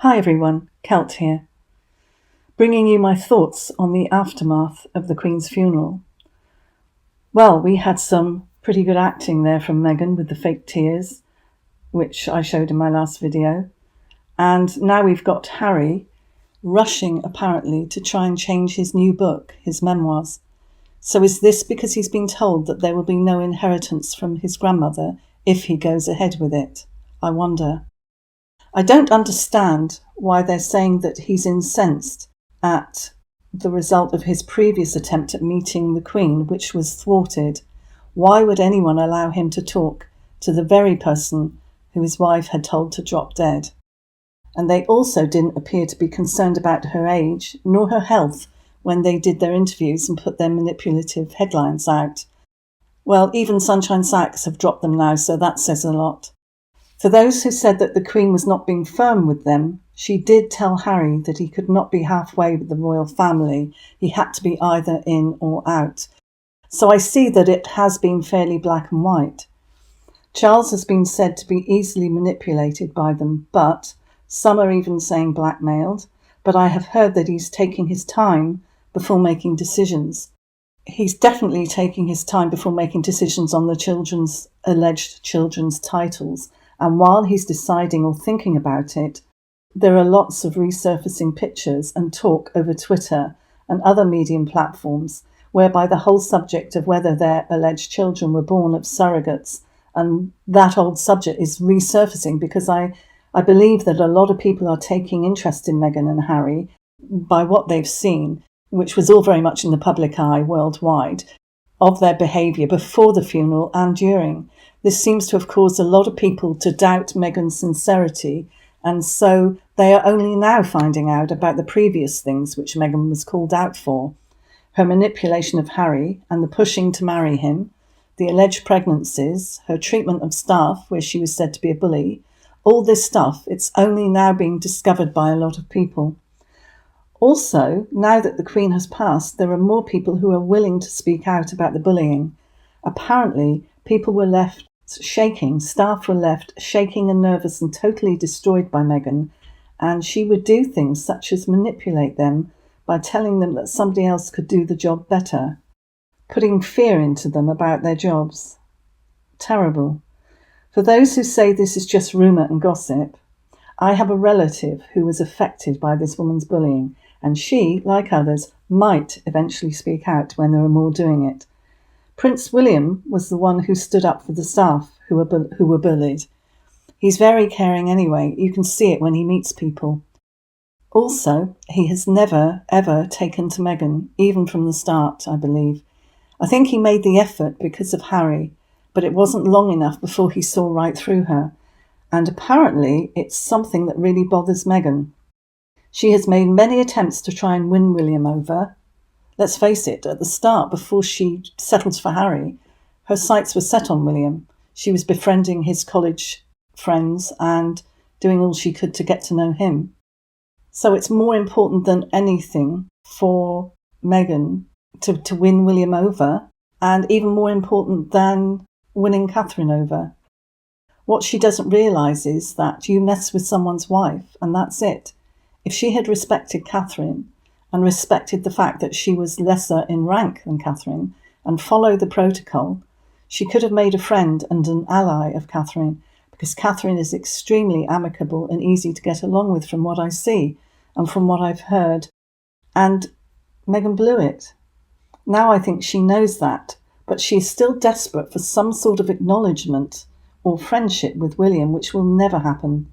Hi everyone, Kelt here, bringing you my thoughts on the aftermath of the Queen's funeral. Well, we had some pretty good acting there from Meghan with the fake tears, which I showed in my last video. And now we've got Harry rushing apparently to try and change his new book, his memoirs. So is this because he's been told that there will be no inheritance from his grandmother if he goes ahead with it? I wonder. I don't understand why they're saying that he's incensed at the result of his previous attempt at meeting the Queen, which was thwarted. Why would anyone allow him to talk to the very person who his wife had told to drop dead? And they also didn't appear to be concerned about her age nor her health when they did their interviews and put their manipulative headlines out. Well, even Sunshine Sachs have dropped them now, so that says a lot. For those who said that the Queen was not being firm with them, she did tell Harry that he could not be halfway with the royal family. He had to be either in or out. So I see that it has been fairly black and white. Charles has been said to be easily manipulated by them, but some are even saying blackmailed. But I have heard that he's taking his time before making decisions. He's definitely taking his time before making decisions on the alleged children's titles. And while he's deciding or thinking about it, there are lots of resurfacing pictures and talk over Twitter and other medium platforms whereby the whole subject of whether their alleged children were born of surrogates and that old subject is resurfacing because I believe that a lot of people are taking interest in Meghan and Harry by what they've seen, which was all very much in the public eye worldwide, of their behaviour before the funeral and during. This seems to have caused a lot of people to doubt Meghan's sincerity, and so they are only now finding out about the previous things which Meghan was called out for. Her manipulation of Harry and the pushing to marry him, the alleged pregnancies, her treatment of staff where she was said to be a bully, all this stuff, it's only now being discovered by a lot of people. Also, now that the Queen has passed, there are more people who are willing to speak out about the bullying. Apparently, people were left shaking, staff were left shaking and nervous and totally destroyed by Meghan, and she would do things such as manipulate them by telling them that somebody else could do the job better, putting fear into them about their jobs. Terrible. For those who say this is just rumour and gossip, I have a relative who was affected by this woman's bullying, and she, like others, might eventually speak out when there are more doing it. Prince William was the one who stood up for the staff who were bullied. He's very caring anyway. You can see it when he meets people. Also, he has never, ever taken to Meghan, even from the start, I believe. I think he made the effort because of Harry, but it wasn't long enough before he saw right through her. And apparently it's something that really bothers Meghan. She has made many attempts to try and win William over. Let's face it, at the start, before she settled for Harry, her sights were set on William. She was befriending his college friends and doing all she could to get to know him. So it's more important than anything for Meghan to win William over, and even more important than winning Catherine over. What she doesn't realise is that you mess with someone's wife, and that's it. If she had respected Catherine, and respected the fact that she was lesser in rank than Catherine, and followed the protocol, she could have made a friend and an ally of Catherine, because Catherine is extremely amicable and easy to get along with from what I see and from what I've heard. And Meghan blew it. Now I think she knows that, but she is still desperate for some sort of acknowledgement or friendship with William, which will never happen.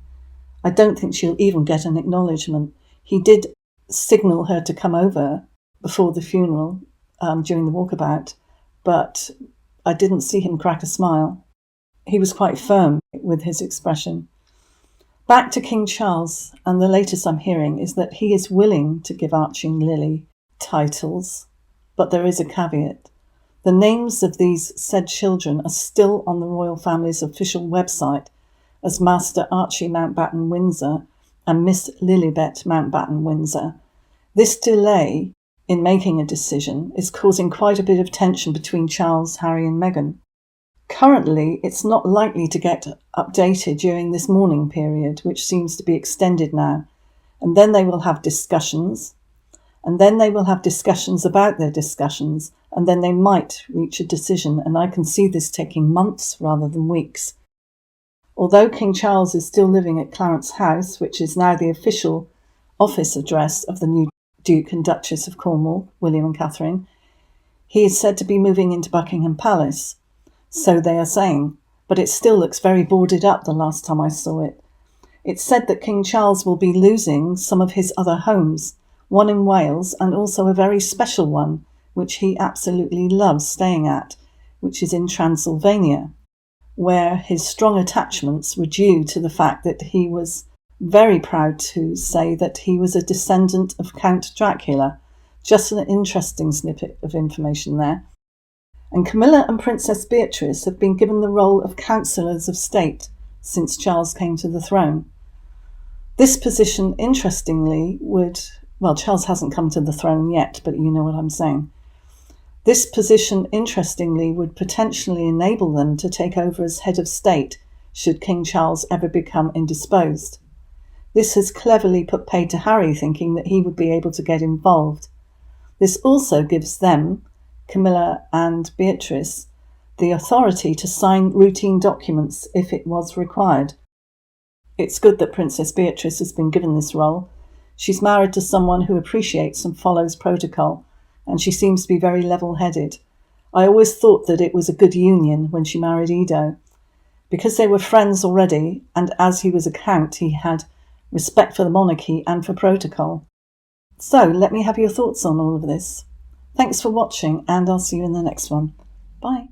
I don't think she'll even get an acknowledgement. He did signal her to come over before the funeral during the walkabout, but I didn't see him crack a smile. He was quite firm with his expression. Back to King Charles, and the latest I'm hearing is that he is willing to give Archie and Lily titles, but there is a caveat. The names of these said children are still on the royal family's official website as Master Archie Mountbatten Windsor and Miss Lilibet Mountbatten Windsor. This delay in making a decision is causing quite a bit of tension between Charles, Harry and Meghan. Currently, it's not likely to get updated during this mourning period, which seems to be extended now, And then they will have discussions. And then they will have discussions about their discussions. And then they might reach a decision. And I can see this taking months rather than weeks. Although King Charles is still living at Clarence House, which is now the official office address of the new Duke and Duchess of Cornwall, William and Catherine, he is said to be moving into Buckingham Palace. So they are saying, but it still looks very boarded up the last time I saw it. It's said that King Charles will be losing some of his other homes, one in Wales and also a very special one, which he absolutely loves staying at, which is in Transylvania, where his strong attachments were due to the fact that he was very proud to say that he was a descendant of Count Dracula. Just an interesting snippet of information there. And Camilla and Princess Beatrice have been given the role of counsellors of state since Charles came to the throne. This position, interestingly, Charles hasn't come to the throne yet, but you know what I'm saying. This position, interestingly, would potentially enable them to take over as head of state should King Charles ever become indisposed. This has cleverly put paid to Harry, thinking that he would be able to get involved. This also gives them, Camilla and Beatrice, the authority to sign routine documents if it was required. It's good that Princess Beatrice has been given this role. She's married to someone who appreciates and follows protocol, and she seems to be very level-headed. I always thought that it was a good union when she married Edo. Because they were friends already, and as he was a count, he had respect for the monarchy and for protocol. So, let me have your thoughts on all of this. Thanks for watching, and I'll see you in the next one. Bye.